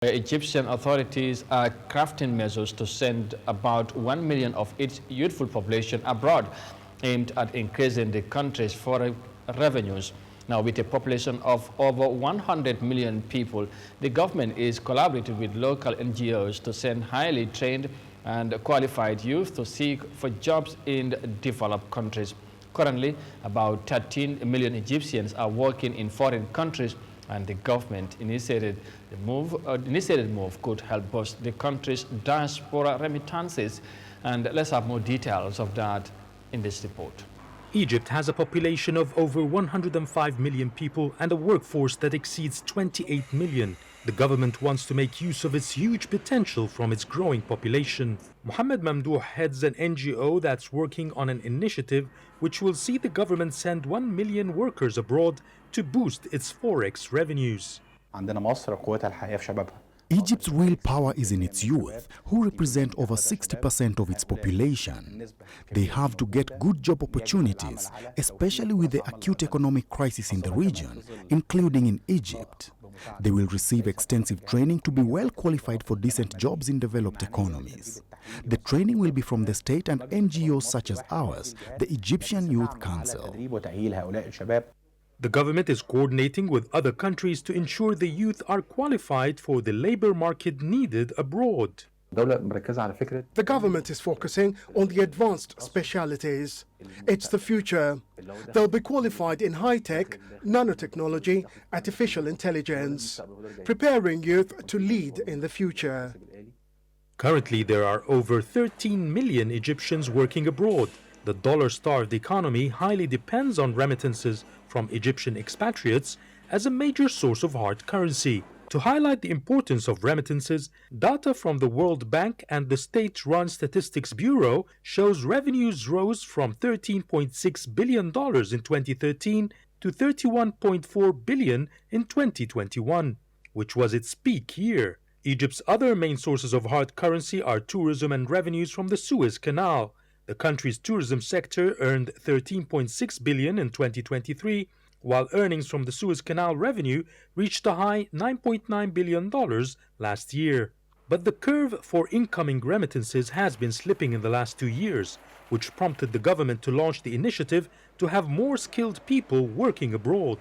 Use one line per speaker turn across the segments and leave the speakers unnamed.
Egyptian authorities are crafting measures to send about 1 million of its youthful population abroad, aimed at increasing the country's foreign revenues. Now, with a population of over 100 million people, the government is collaborating with local NGOs to send highly trained and qualified youth to seek for jobs in developed countries. Currently, about 13 million Egyptians are working in foreign countries, and the government initiated move could help boost the country's diaspora remittances. And let's have more details of that in this report.
Egypt has a population of over 105 million people and a workforce that exceeds 28 million. The government wants to make use of its huge potential from its growing population. Mohammed Mamdouh heads an NGO that's working on an initiative which will see the government send 1 million workers abroad to boost its Forex revenues.
Egypt's real power is in its youth, who represent over 60% of its population. They have to get good job opportunities, especially with the acute economic crisis in the region, including in Egypt. They will receive extensive training to be well qualified for decent jobs in developed economies. The training will be from the state and NGOs such as ours, the Egyptian Youth Council.
The government is coordinating with other countries to ensure the youth are qualified for the labor market needed abroad.
The government is focusing on the advanced specialities. It's the future. They'll be qualified in high-tech, nanotechnology, artificial intelligence, preparing youth to lead in the future.
Currently, there are over 13 million Egyptians working abroad. The dollar-starved economy highly depends on remittances from Egyptian expatriates as a major source of hard currency. To highlight the importance of remittances, data from the World Bank and the State-run Statistics Bureau shows revenues rose from $13.6 billion in 2013 to $31.4 billion in 2021, which was its peak year. Egypt's other main sources of hard currency are tourism and revenues from the Suez Canal. The country's tourism sector earned $13.6 billion in 2023, while earnings from the Suez Canal revenue reached a high $9.9 billion last year. But the curve for incoming remittances has been slipping in the last 2 years, which prompted the government to launch the initiative to have more skilled people working abroad.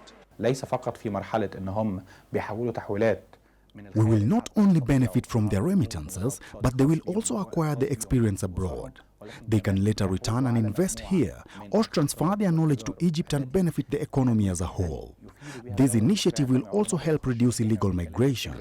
We will not only benefit from their remittances, but they will also acquire the experience abroad. They can later return and invest here or transfer their knowledge to Egypt and benefit the economy as a whole. This initiative will also help reduce illegal migration.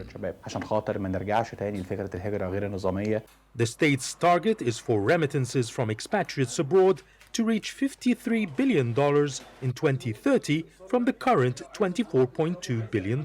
The state's target is for remittances from expatriates abroad to reach $53 billion in 2030 from the current $24.2 billion.